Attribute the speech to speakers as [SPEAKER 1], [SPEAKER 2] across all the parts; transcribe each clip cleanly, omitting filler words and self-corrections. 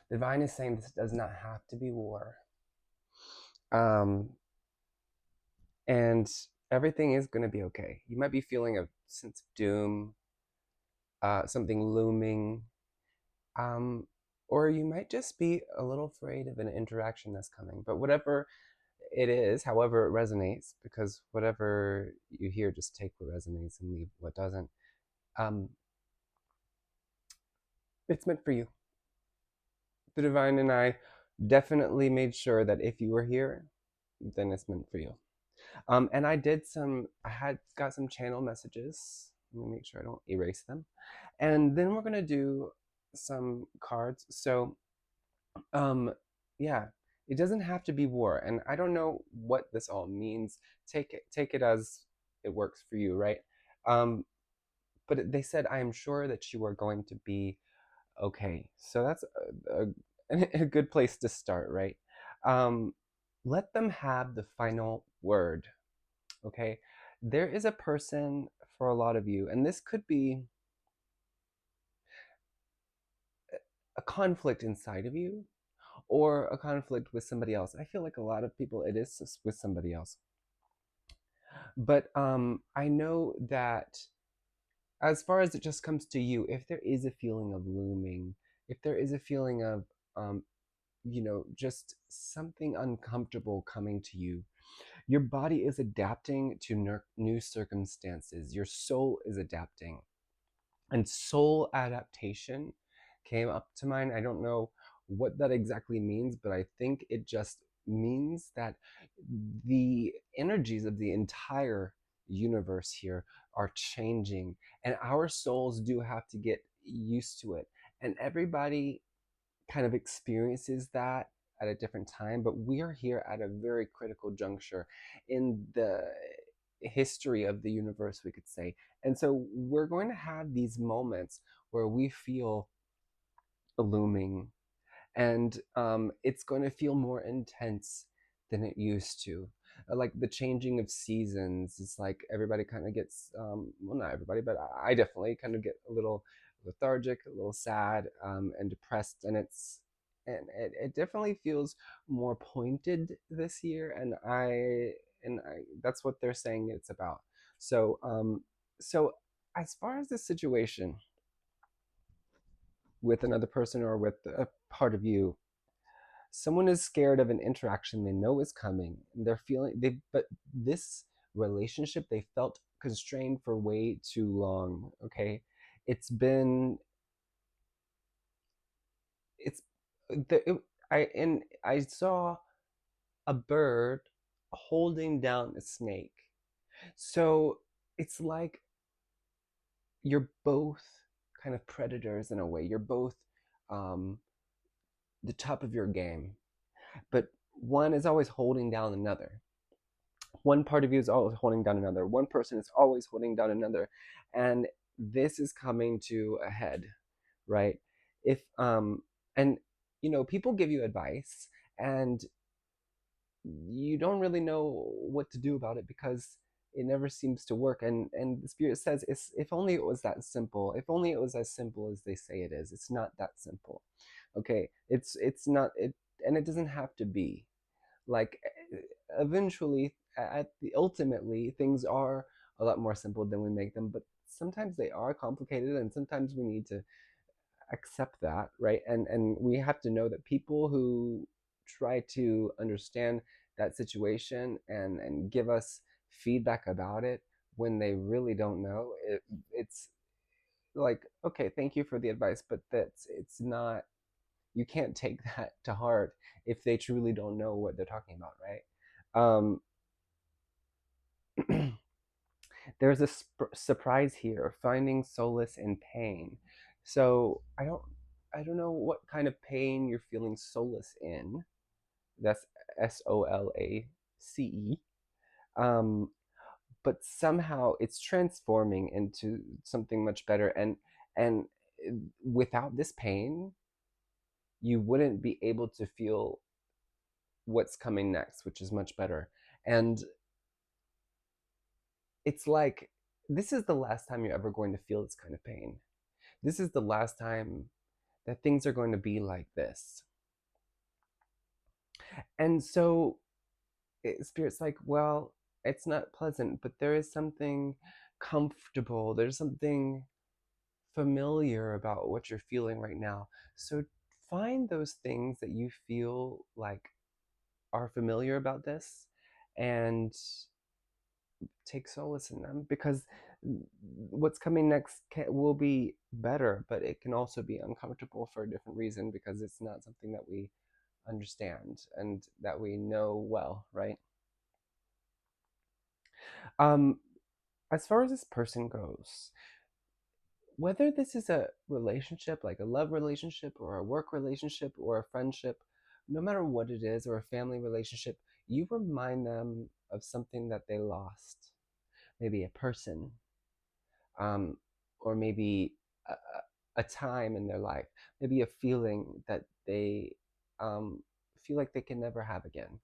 [SPEAKER 1] The divine is saying this does not have to be war. Um, and everything is going to be okay. You might be feeling a sense of doom, something looming, um, or you might just be a little afraid of an interaction that's coming. But whatever it is, however it resonates, because whatever you hear, just take what resonates and leave what doesn't. Um, it's meant for you. The divine and I definitely made sure that if you were here, then it's meant for you. And I had got some channel messages. Let me make sure I don't erase them. And then we're gonna do some cards. So, um, yeah, it doesn't have to be war. And I don't know what this all means. Take it as it works for you, right? Um, but they said, I am sure that you are going to be okay. So that's a good place to start, right? Um, let them have the final word, okay? There is a person for a lot of you, and this could be a conflict inside of you or a conflict with somebody else. I feel like a lot of people, it is with somebody else. But I know that as far as it just comes to you, if there is a feeling of looming, if there is a feeling of um, just something uncomfortable coming to you. Your body is adapting to new circumstances. Your soul is adapting. And soul adaptation came up to mind. I don't know what that exactly means, but I think it just means that the energies of the entire universe here are changing, and our souls do have to get used to it. And everybody kind of experiences that at a different time, but we are here at a very critical juncture in the history of the universe, we could say. And so we're going to have these moments where we feel looming, and it's going to feel more intense than it used to. Like the changing of seasons, it's like everybody kind of gets, well, not everybody, but I definitely kind of get a little lethargic, a little sad, and depressed, and it definitely feels more pointed this year, and I that's what they're saying it's about. So, so as far as the situation with another person or with a part of you, someone is scared of an interaction they know is coming. They're feeling they but this relationship they felt constrained for way too long, okay? It's been it's I saw a bird holding down a snake. So it's like you're both kind of predators in a way. You're both um the top of your game, but one is always holding down another. One part of you is always holding down another. One person is always holding down another. And this is coming to a head, right? If and people give you advice, and you don't really know what to do about it because it never seems to work. And the spirit says, if only it was that simple, if only it was as simple as they say it is. It's not that simple. Okay, it's not it, and it doesn't have to be. Like, eventually, at the ultimately, things are a lot more simple than we make them, but sometimes they are complicated, and sometimes we need to accept that, right? And we have to know that people who try to understand that situation and give us feedback about it when they really don't know it's like, okay, thank you for the advice, but that's it's not, you can't take that to heart if they truly don't know what they're talking about, right? There's a surprise here, finding solace in pain. So I don't know what kind of pain you're feeling solace in. That's SOLACE. Um, but somehow it's transforming into something much better, and without this pain, you wouldn't be able to feel what's coming next, which is much better. And it's like, this is the last time you're ever going to feel this kind of pain. This is the last time that things are going to be like this. And so Spirit's like, well, it's not pleasant, but there is something comfortable. There's something familiar about what you're feeling right now. So find those things that you feel like are familiar about this and take solace in them, because what's coming next will be better, but it can also be uncomfortable for a different reason because it's not something that we understand and that we know well, right? Um, as far as this person goes, whether this is a relationship, like a love relationship or a work relationship or a friendship, no matter what it is, or a family relationship, you remind them of something that they lost. Maybe a person, um, or maybe a time in their life, maybe a feeling that they feel like they can never have again.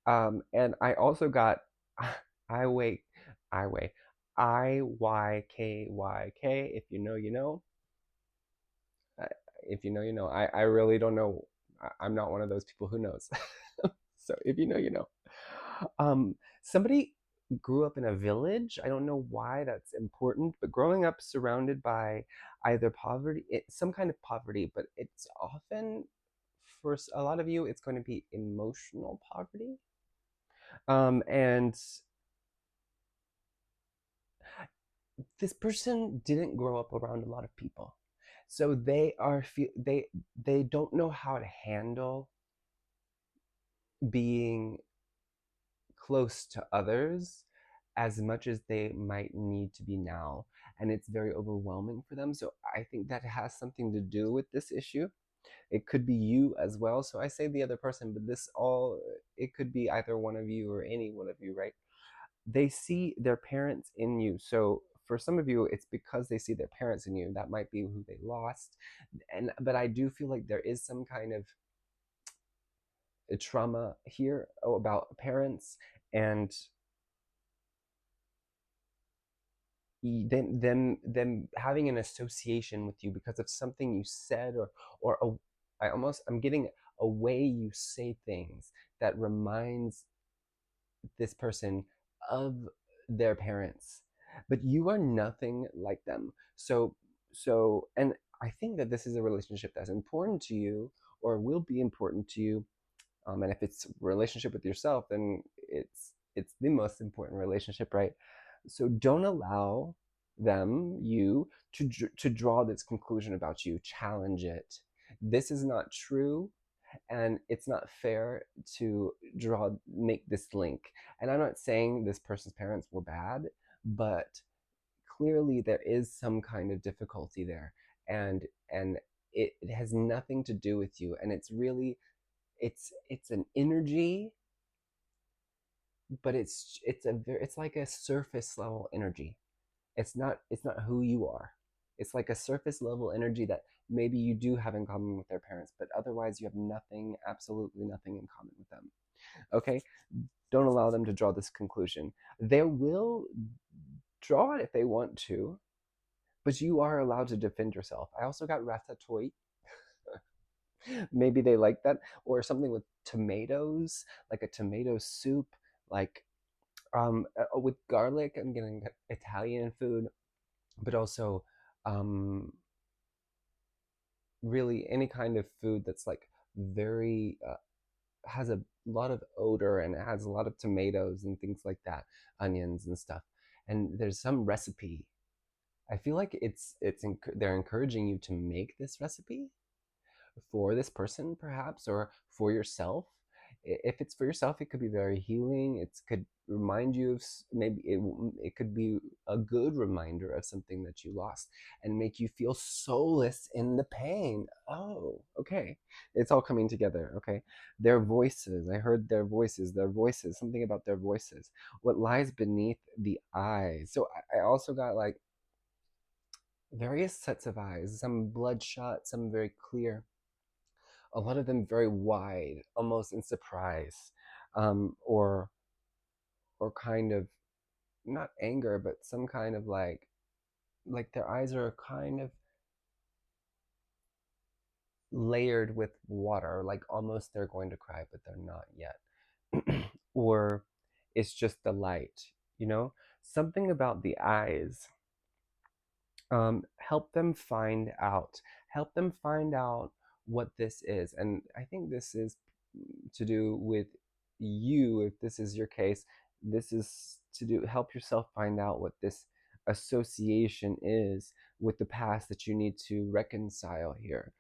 [SPEAKER 1] And I also got I wait, I wait, IYKYK. If you know, you know. I, if you know, you know. I really don't know. I'm not one of those people who knows. So if you know, you know. Somebody grew up in a village. I don't know why that's important, but growing up surrounded by either poverty, some kind of poverty, but it's often, for a lot of you, it's going to be emotional poverty. And this person didn't grow up around a lot of people, so they don't know how to handle being close to others as much as they might need to be now, and it's very overwhelming for them. So I think that has something to do with this issue. It could be you as well, so I say the other person, but this all, it could be either one of you or any one of you, right? They see their parents in you. So for some of you, it's because they see their parents in you. That might be who they lost. And but I do feel like there is some kind of a trauma here, about parents, and them having an association with you because of something you said, or I'm getting a way you say things that reminds this person of their parents, but you are nothing like them. And I think that this is a relationship that's important to you, or will be important to you. And if it's a relationship with yourself, then it's the most important relationship, right? So don't allow you to draw this conclusion about you. Challenge it. This is not true, and it's not fair to make this link. And I'm not saying this person's parents were bad, but clearly there is some kind of difficulty there, and it has nothing to do with you, and it's really, it's an energy, but it's like a surface level energy. It's not who you are. It's like a surface level energy that maybe you do have in common with their parents, but otherwise you have nothing, absolutely nothing in common with them. Okay? Don't allow them to draw this conclusion. They will draw it if they want to, but you are allowed to defend yourself. I also got ratatouille. Maybe they like that, or something with tomatoes, like a tomato soup, like with garlic. I'm getting Italian food, but also um, really any kind of food that's like very has a lot of odor, and it has a lot of tomatoes and things like that, onions and stuff. And there's some recipe. I feel like they're encouraging you to make this recipe for this person, perhaps, or for yourself. If it's for yourself, it could be very healing. It could remind you of, maybe it could be a good reminder of something that you lost, and make you feel solace in the pain. Oh, okay. It's all coming together. Okay. Their voices. I heard their voices, something about their voices. What lies beneath the eyes. So I also got like various sets of eyes, some bloodshot, some very clear, a lot of them very wide, almost in surprise, or kind of not anger, but some kind of like their eyes are kind of layered with water, like almost they're going to cry, but they're not yet. Or it's just the light, you know? Something about the eyes. Help them find out. Help them find out what this is. And I think this is to do with you, if this is your case. This is to do help yourself find out what this association is with the past that you need to reconcile here.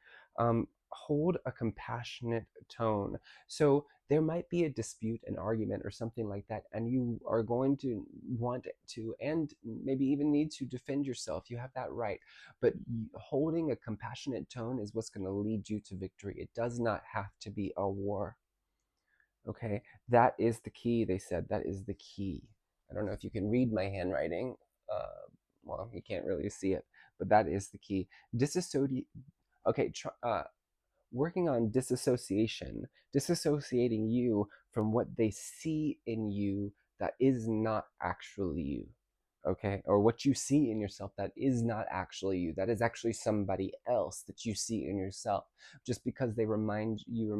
[SPEAKER 1] Hold a compassionate tone. So there might be a dispute, an argument, or something like that, and you are going to want to, and maybe even need to defend yourself. You have that right. But holding a compassionate tone is what's going to lead you to victory. It does not have to be a war. Okay, that is the key. They said that is the key. I don't know if you can read my handwriting. Well, you can't really see it, but that is the key. Disassociate. Okay, working on disassociation, disassociating you from what they see in you that is not actually you. Okay, or what you see in yourself that is not actually you, that is actually somebody else that you see in yourself, just because they remind you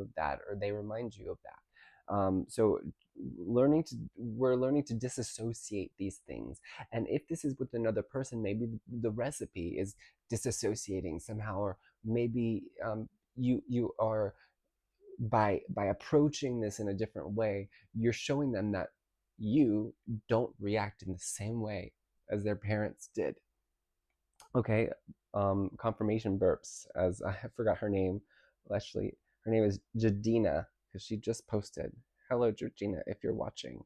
[SPEAKER 1] of that, or they remind you of that. So we're learning to disassociate these things. And if this is with another person, maybe the recipe is disassociating somehow, or maybe you are, by approaching this in a different way, you're showing them that you don't react in the same way as their parents did. Okay, confirmation burps, as I forgot her name. Actually, her name is Jadina, because she just posted. Hello, Georgina, if you're watching.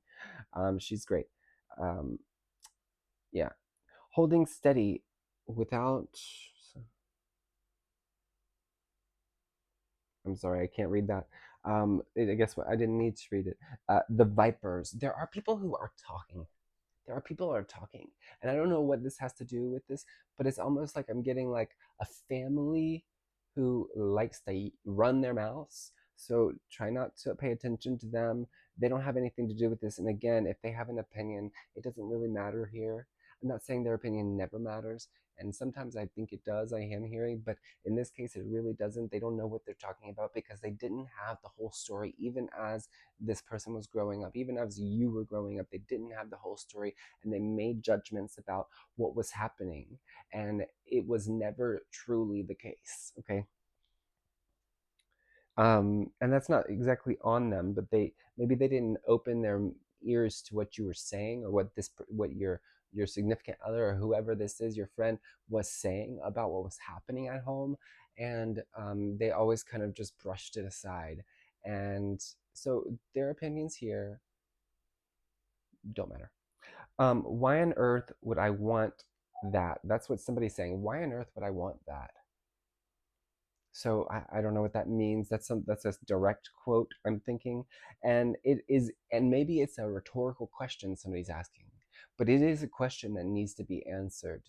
[SPEAKER 1] She's great. Um, yeah, holding steady without. I'm sorry, I can't read that. I guess what I didn't need to read it. The vipers. There are people who are talking. There are people who are talking, and I don't know what this has to do with this, but it's almost like I'm getting like a family who likes to run their mouths. So try not to pay attention to them. They don't have anything to do with this. And again, if they have an opinion, it doesn't really matter here. I'm not saying their opinion never matters, and sometimes I think it does. I am hearing, but in this case, it really doesn't. They don't know what they're talking about because they didn't have the whole story. Even as this person was growing up, even as you were growing up, they didn't have the whole story, and they made judgments about what was happening, and it was never truly the case. Okay. And that's not exactly on them, but they didn't open their ears to what you were saying, or what your significant other, or whoever this is, your friend, was saying about what was happening at home. And they always kind of just brushed it aside. And so their opinions here don't matter. Why on earth would I want that? That's what somebody's saying. Why on earth would I want that? So I don't know what that means. That's a direct quote, I'm thinking. And it is, and maybe it's a rhetorical question somebody's asking, but it is a question that needs to be answered.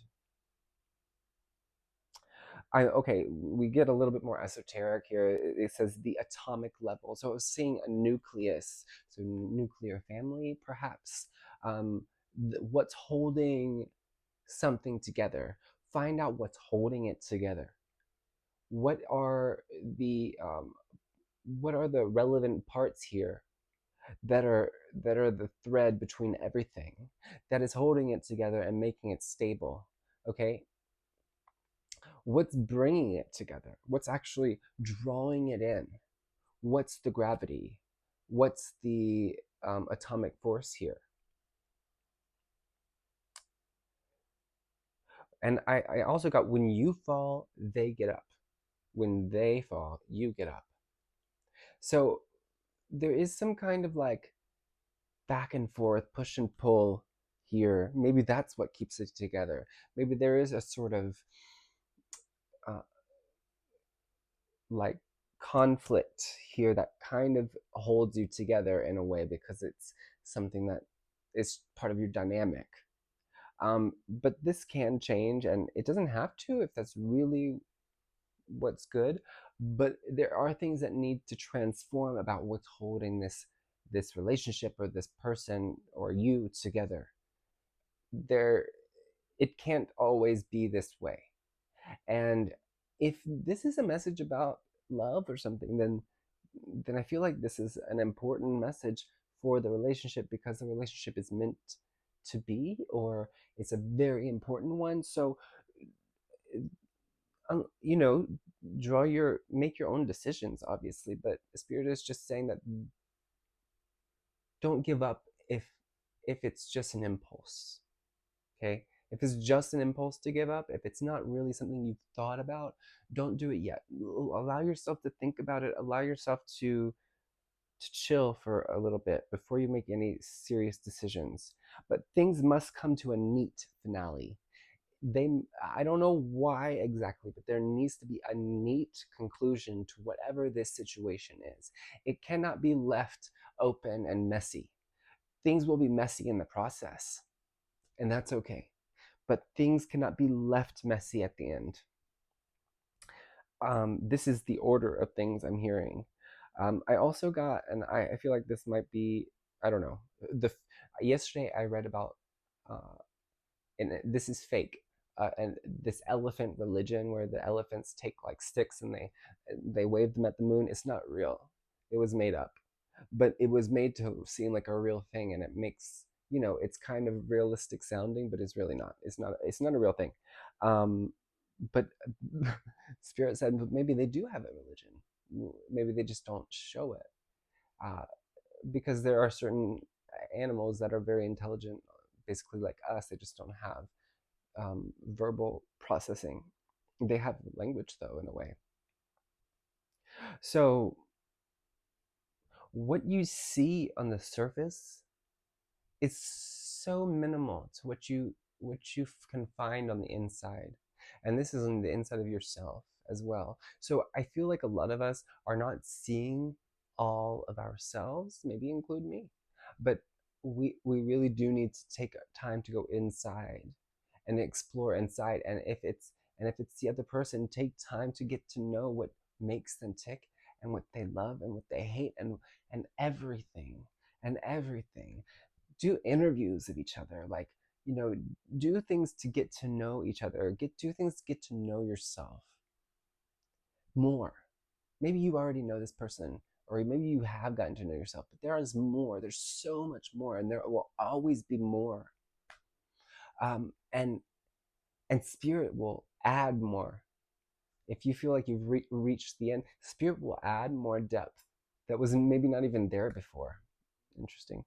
[SPEAKER 1] Okay, we get a little bit more esoteric here. It says the atomic level. So I was seeing a nucleus, so nuclear family, perhaps. What's holding something together? Find out what's holding it together. What are the um, what are the relevant parts here that are the thread between everything that is holding it together and making it stable? Okay, what's bringing it together? What's actually drawing it in? What's the gravity? What's the atomic force here? And I also got, when you fall, they get up. When they fall, you get up. So there is some kind of like back and forth, push and pull here. Maybe that's what keeps it together. Maybe there is a sort of uh, like conflict here that kind of holds you together in a way, because it's something that is part of your dynamic. But this can change, and it doesn't have to if that's really what's good. But there are things that need to transform about what's holding this relationship, or this person, or you together. There, it can't always be this way. And if this is a message about love or something, then I feel like this is an important message for the relationship, because the relationship is meant to be, or it's a very important one. So, you know, make your own decisions, obviously, but the spirit is just saying that don't give up if it's just an impulse. Okay, if it's just an impulse to give up, if it's not really something you've thought about, don't do it yet. Allow yourself to think about it. Allow yourself to chill for a little bit before you make any serious decisions. But things must come to a neat finale. They I don't know why exactly, but there needs to be a neat conclusion to whatever this situation is. It cannot be left open and messy. Things will be messy in the process, and that's okay. But things cannot be left messy at the end. This is the order of things I'm hearing. I also got, and I feel like this might be, I don't know. The Yesterday I read about, and this is fake, and this elephant religion where the elephants take like sticks and they wave them at the moon. It's not real. It was made up, but it was made to seem like a real thing, and it makes, it's kind of realistic sounding, but it's really not. It's not a real thing. But Spirit said, but maybe they do have a religion. Maybe they just don't show it, uh, because there are certain animals that are very intelligent, basically like us. They just don't have verbal processing. They have language, though, in a way. So, what you see on the surface is so minimal to what you can find on the inside, and this is on the inside of yourself as well. So I feel like a lot of us are not seeing all of ourselves, maybe include me, but we really do need to take time to go inside and explore inside. And if it's the other person, take time to get to know what makes them tick, and what they love and what they hate, and everything. Do interviews of each other, like, you know do things to get to know each other, do things to get to know yourself more. Maybe you already know this person, or maybe you have gotten to know yourself, but there is more. There's so much more, and there will always be more. And spirit will add more. If you feel like you've reached the end, spirit will add more depth that was maybe not even there before. Interesting.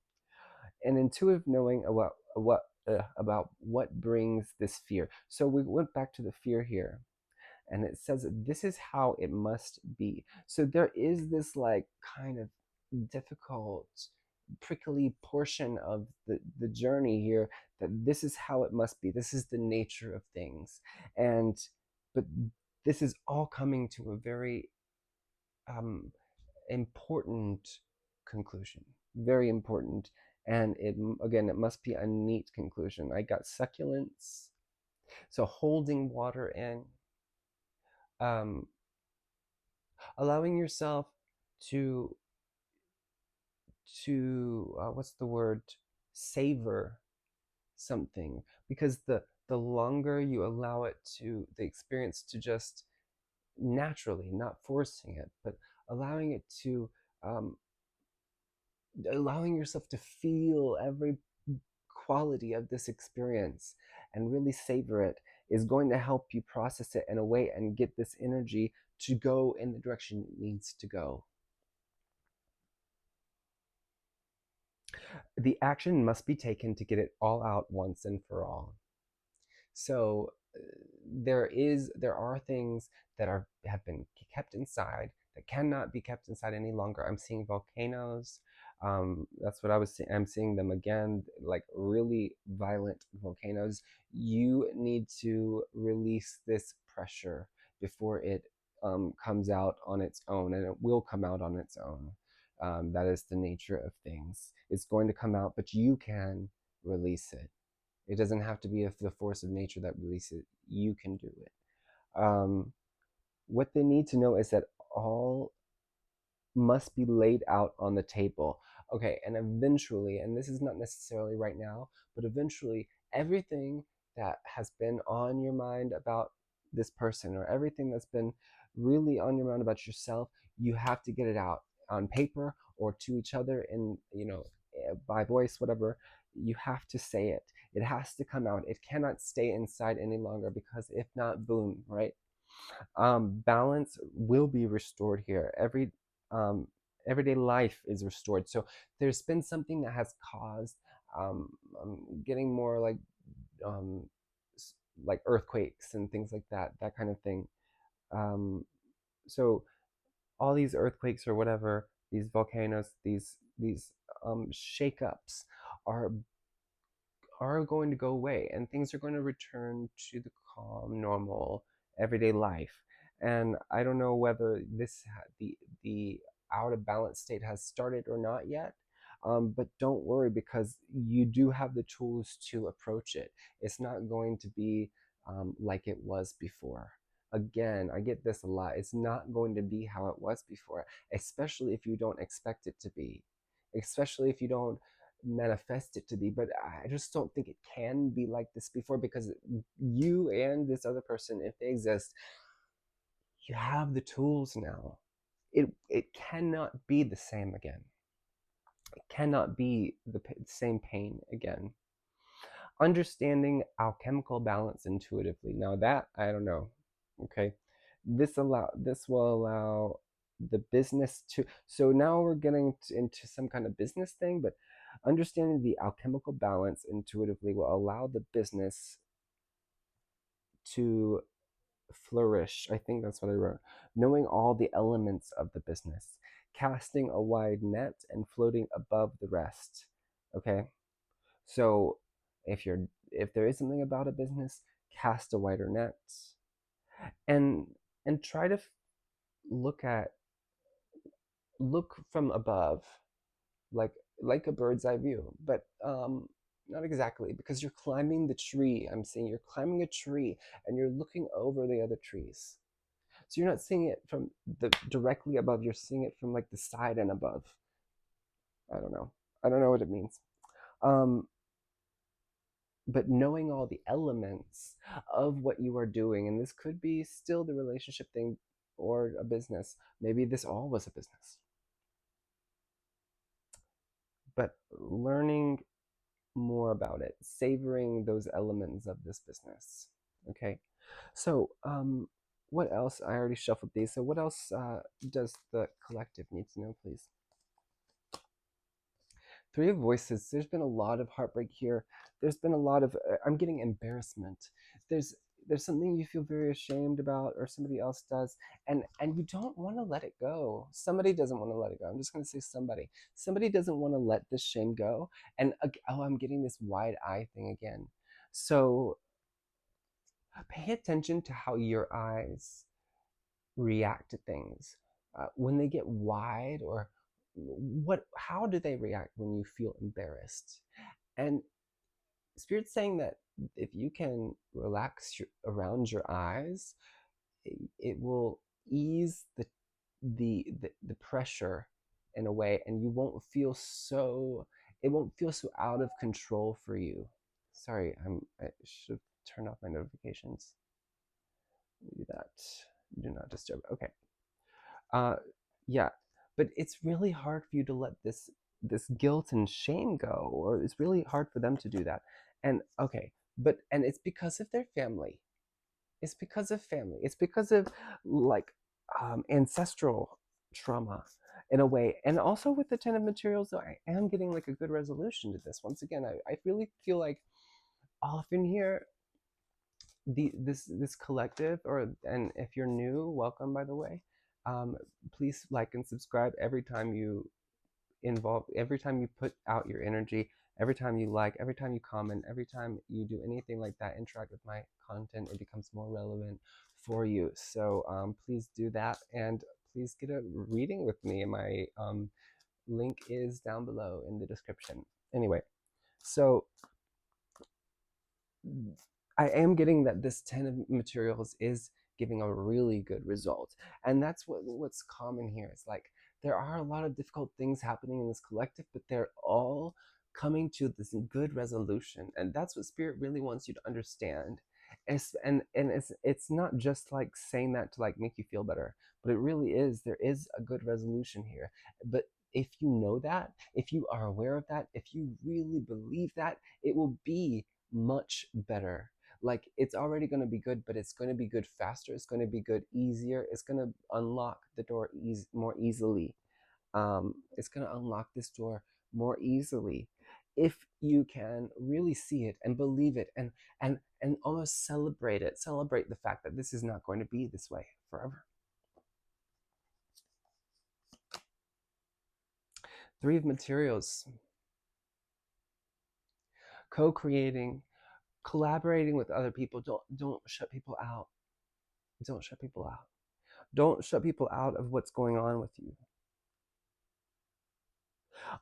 [SPEAKER 1] And intuitive knowing about what brings this fear. So we went back to the fear here, and it says that this is how it must be. So there is this like kind of difficult, prickly portion of the journey here, that this is how it must be. This is the nature of things. And but this is all coming to a very important conclusion, very important. And it must be a neat conclusion. I got succulents, so holding water in, um, allowing yourself to what's the word, savor something, because the longer you allow it to the experience to just naturally, not forcing it, but allowing it to um, allowing yourself to feel every quality of this experience and really savor it, is going to help you process it in a way and get this energy to go in the direction it needs to go. The action must be taken to get it all out once and for all. So there are things that have been kept inside that cannot be kept inside any longer. I'm seeing volcanoes. That's what I'm seeing them again, like really violent volcanoes. You need to release this pressure before it comes out on its own, and it will come out on its own. That is the nature of things. It's going to come out, but you can release it. It doesn't have to be the force of nature that releases it. You can do it. What they need to know is that all must be laid out on the table. Okay, and eventually, and this is not necessarily right now, but eventually, everything that has been on your mind about this person, or everything that's been really on your mind about yourself, you have to get it out on paper or to each other in, by voice, whatever. You have to say it. It has to come out. It cannot stay inside any longer, because if not, boom, right? Balance will be restored here. Um, everyday life is restored. So there's been something that has caused, getting more um, like earthquakes and things like that, that kind of thing. Um, so all these earthquakes or whatever, these volcanoes, these shakeups are going to go away, and things are going to return to the calm, normal, everyday life. And I don't know whether the out of balance state has started or not yet. But don't worry, because you do have the tools to approach it. It's not going to be like it was before. Again, I get this a lot. It's not going to be how it was before, especially if you don't expect it to be, especially if you don't manifest it to be. But I just don't think it can be like this before, because you and this other person, if they exist, you have the tools now. It cannot be the same again. It cannot be the same pain again. Understanding alchemical balance intuitively. Now that I don't know. Okay, this will allow the business to. So now we're getting into some kind of business thing, but understanding the alchemical balance intuitively will allow the business to flourish. I think that's what I wrote. Knowing all the elements of the business, casting a wide net and floating above the rest. Okay, so if there is something about a business, cast a wider net, and try to look at look from above, like a bird's eye view, but not exactly, because you're climbing the tree. I'm saying you're climbing a tree and you're looking over the other trees. So you're not seeing it from the directly above, you're seeing it from like the side and above. I don't know. I don't know what it means. Um, but knowing all the elements of what you are doing, and this could be still the relationship thing or a business. Maybe this all was a business. But learning more about it, savoring those elements of this business. Okay. So, what else? I already shuffled these. So, what else does the collective need to know, please? Three of Voices. There's been a lot of heartbreak here. There's been a lot of. I'm getting embarrassment. There's there's something you feel very ashamed about, or somebody else does, and you don't want to let it go. Somebody doesn't want to let it go. I'm just going to say somebody. Somebody doesn't want to let this shame go. And oh, I'm getting this wide eye thing again. So pay attention to how your eyes react to things when they get wide, or how do they react when you feel embarrassed. And Spirit's saying that if you can relax around your eyes, it will ease the pressure in a way, and you won't feel so it won't feel so out of control for you. Sorry, I should have turned off my notifications. Do that. Do not disturb. Okay. Uh, yeah, but it's really hard for you to let this guilt and shame go, or it's really hard for them to do that. And okay, and it's because of their family. It's because of family. It's because of like ancestral trauma in a way. And also with the Ten of Materials, though, I am getting like a good resolution to this. Once again, I really feel like often here this collective, or and if you're new, welcome, by the way. um, Please like and subscribe every time you every time you put out your energy, every time you like, every time you comment, every time you do anything like that, interact with my content, it becomes more relevant for you. So please do that, and please get a reading with me. My link is down below in the description. Anyway, so I am getting that this 10 of materials is giving a really good result. And that's what's common here. It's like there are a lot of difficult things happening in this collective, but they're all coming to this good resolution. And that's what Spirit really wants you to understand. And it's not just like saying that to like make you feel better, but it really is. There is a good resolution here. But if you know that, if you are aware of that, if you really believe that, it will be much better. Like it's already going to be good, but it's going to be good faster. It's going to be good easier. It's going to unlock the door more easily. It's going to unlock this door more easily if you can really see it and believe it, and almost celebrate the fact that this is not going to be this way forever. Three of materials: co-creating, collaborating with other people. Don't shut people out. Don't shut people out. Don't shut people out of what's going on with you.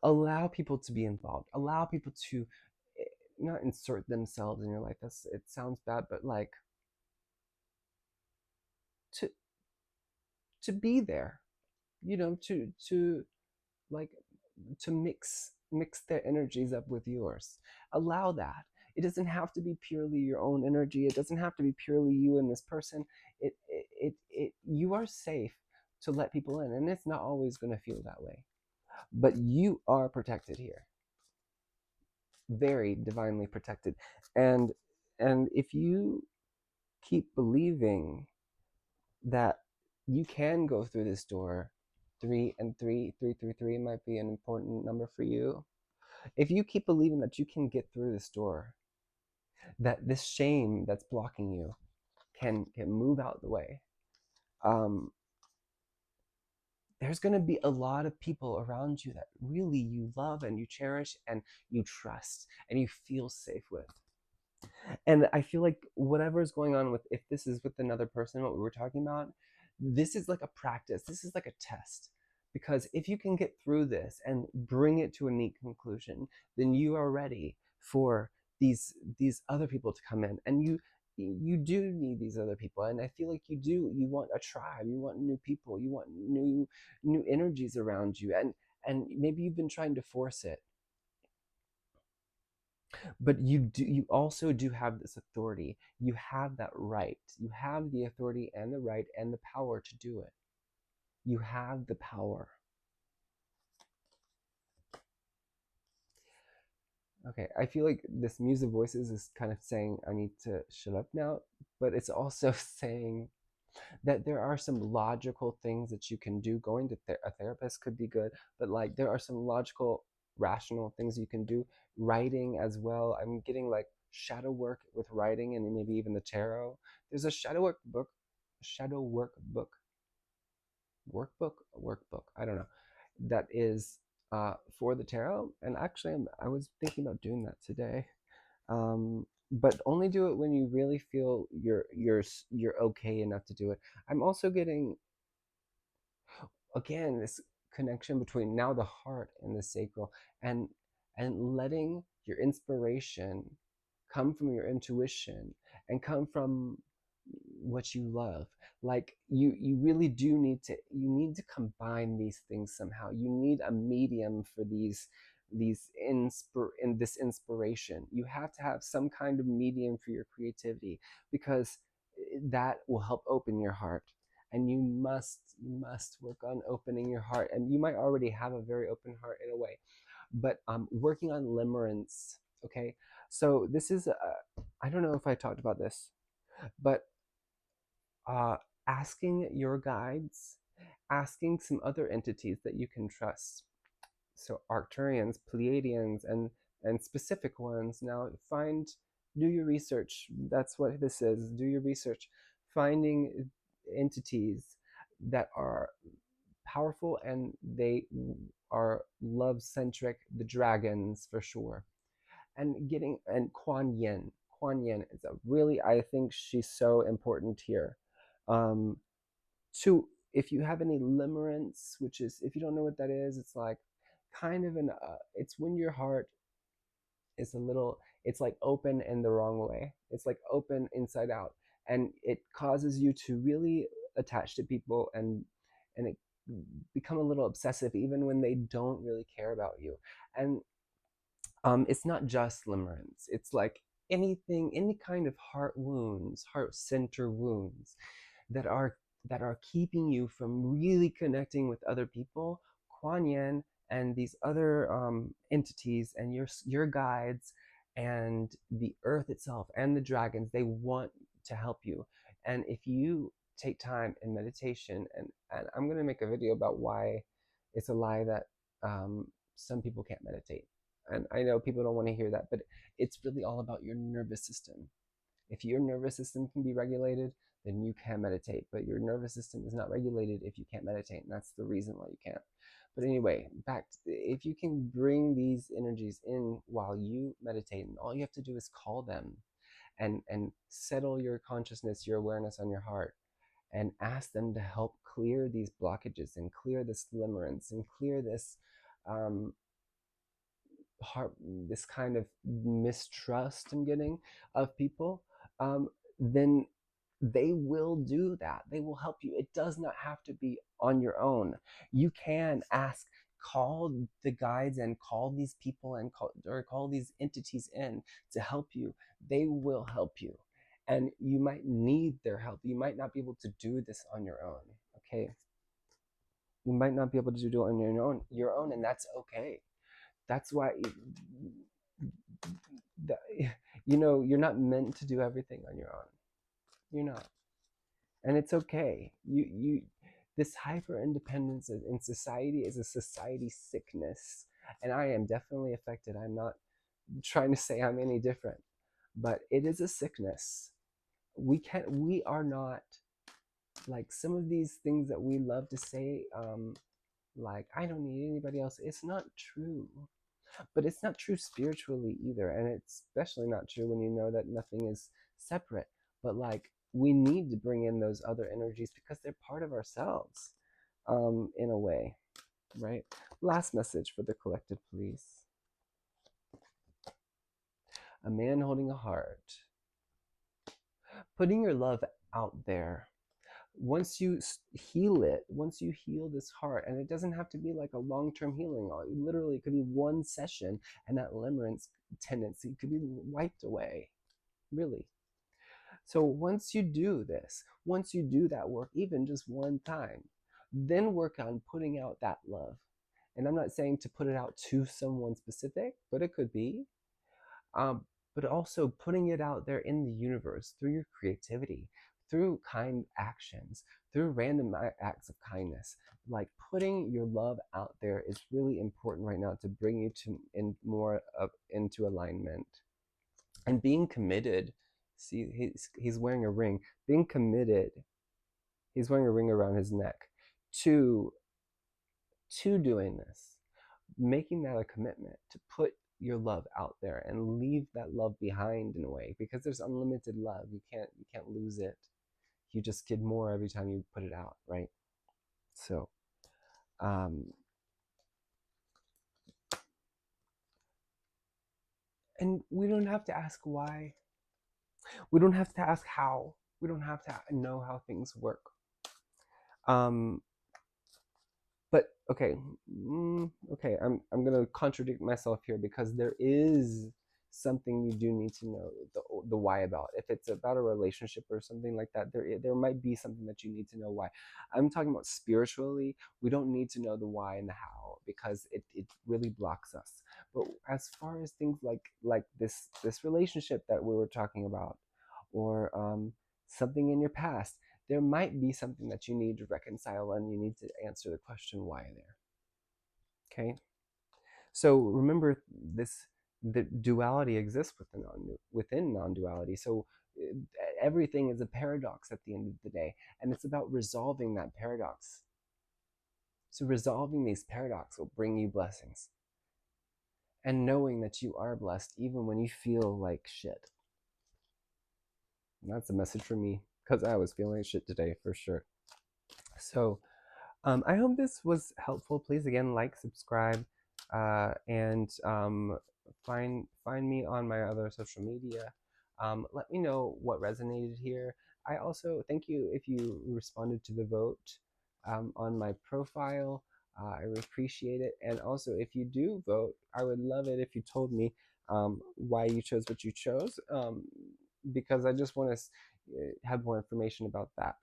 [SPEAKER 1] Allow people to be involved. Allow people to not insert themselves in your life. That's, it sounds bad, but like to be there, to like to mix their energies up with yours. Allow that. It doesn't have to be purely your own energy. It doesn't have to be purely you and this person. You are safe to let people in, and it's not always going to feel that way, but you are protected here, very divinely protected. And if you keep believing that you can go through this door, three and three, 333 might be an important number for you. If you keep believing that you can get through this door, that this shame that's blocking you can move out the way, um, there's going to be a lot of people around you that really you love and you cherish and you trust and you feel safe with. And I feel like whatever is going on with, if this is with another person, what we were talking about, this is like a practice. This is like a test. Because if you can get through this and bring it to a neat conclusion, then you are ready for these other people to come in. And you do need these other people. And I feel like you want a tribe, you want new people, you want new energies around you. And maybe you've been trying to force it, but you also do have this authority. You have that right. You have the authority and the right and the power to do it. You have the power. Okay, I feel like this Muse of Voices is kind of saying I need to shut up now, but it's also saying that there are some logical things that you can do. Going to a therapist could be good, but like there are some logical, rational things you can do. Writing as well. I'm getting like shadow work with writing and maybe even the tarot. There's a shadow workbook. I don't know. That is for the tarot. And actually, I was thinking about doing that today. But only do it when you really feel you're okay enough to do it. I'm also getting, again, this connection between now the heart and the sacral, and letting your inspiration come from your intuition and come from what you love. Like you really do need to, you need to combine these things somehow. You need a medium for in this inspiration. You have to have some kind of medium for your creativity, because that will help open your heart. And you must work on opening your heart. And you might already have a very open heart in a way, but working on limerence. Okay, so this is I don't know if I talked about this, but uh, asking your guides, asking some other entities that you can trust. So Arcturians, Pleiadians, and specific ones. Now do your research. That's what this is. Do your research, finding entities that are powerful and they are love centric. The dragons for sure, and Kuan Yin. Kuan Yin is a really, I think she's so important here. Um, to If you have any limerence, which is, if you don't know what that is, it's like kind of it's when your heart is a little, it's like open in the wrong way. It's like open inside out, and it causes you to really attach to people, and it become a little obsessive even when they don't really care about you. And it's not just limerence. It's like anything, any kind of heart wounds, heart center wounds that are keeping you from really connecting with other people. Kuan Yin and these other entities and your guides and the earth itself and the dragons, they want to help you. And if you take time in meditation, and I'm going to make a video about why it's a lie that some people can't meditate. And I know people don't want to hear that, but it's really all about your nervous system. If your nervous system can be regulated, then you can meditate. But your nervous system is not regulated if you can't meditate, and that's the reason why you can't. But anyway, back to, if you can bring these energies in while you meditate, and all you have to do is call them, and settle your consciousness, your awareness on your heart, and ask them to help clear these blockages and clear this limerence and clear this um, heart, this kind of mistrust I'm getting of people, then they will do that. They will help you. It does not have to be on your own. You can ask, call the guides and call these people and call these entities in to help you. They will help you. And you might need their help. You might not be able to do this on your own. Okay. You might not be able to do it on your own, and that's okay. That's why you're not meant to do everything on your own. You're not. And it's okay. You This hyper independence in society is a society sickness, and I am definitely affected. I'm not trying to say I'm any different, but it is a sickness. We are not like some of these things that we love to say, like I don't need anybody else. It's not true. But it's not true spiritually either, and it's especially not true when you know that nothing is separate. But like we need to bring in those other energies because they're part of ourselves, in a way, right? Last message for the collective, please. A man holding a heart, putting your love out there. Once you heal it, once you heal this heart, and it doesn't have to be like a long-term healing, literally it could be one session, and that limerence tendency could be wiped away, really. So once you do this, once you do that work, even just one time, then work on putting out that love. And I'm not saying to put it out to someone specific, but it could be. But also putting it out there in the universe through your creativity, through kind actions, through random acts of kindness. Like putting your love out there is really important right now to bring you to more up into alignment. And being committed. See, he's wearing a ring. Being committed. He's wearing a ring around his neck to doing this, making that a commitment to put your love out there and leave that love behind in a way, because there's unlimited love. You can't lose it. You just get more every time you put it out, right? So and we don't have to ask why. We don't have to ask how. We don't have to know how things work. But okay, okay, I'm gonna contradict myself here, because there is something you do need to know the why about. If it's about a relationship or something like that, there might be something that you need to know why. I'm talking about spiritually. We don't need to know the why and the how, because it really blocks us. But as far as things like this relationship that we were talking about, or something in your past, there might be something that you need to reconcile, and you need to answer the question why there. Okay, so remember this: the duality exists within non-duality. So everything is a paradox at the end of the day, and it's about resolving that paradox. So resolving these paradoxes will bring you blessings, and knowing that you are blessed even when you feel like shit. And that's a message for me, because I was feeling like shit today for sure. So I hope this was helpful. Please, again, like, subscribe, and find me on my other social media. Let me know what resonated here. I also thank you if you responded to the vote on my profile. I appreciate it. And also, if you do vote, I would love it if you told me why you chose what you chose, because I just want to have more information about that,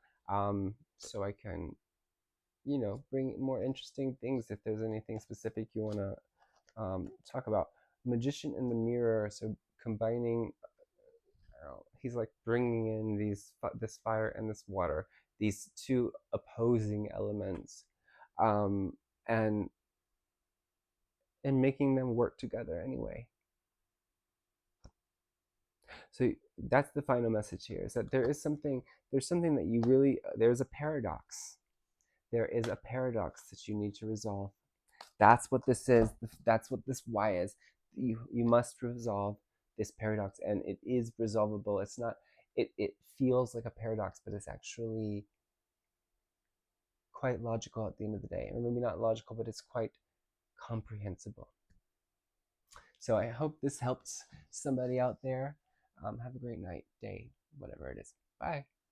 [SPEAKER 1] so I can, bring more interesting things if there's anything specific you want to talk about. Magician in the mirror, so combining, he's like bringing in this fire and this water, these two opposing elements, um, and making them work together anyway. So that's the final message here: is that there's something that you really, there's a paradox. There is a paradox that you need to resolve. That's what this is. That's what this why is. You must resolve this paradox, and it is resolvable. It's not. It feels like a paradox, but it's actually quite logical at the end of the day, or maybe not logical, but it's quite comprehensible. So I hope this helps somebody out there. Have a great night, day, whatever it is. Bye.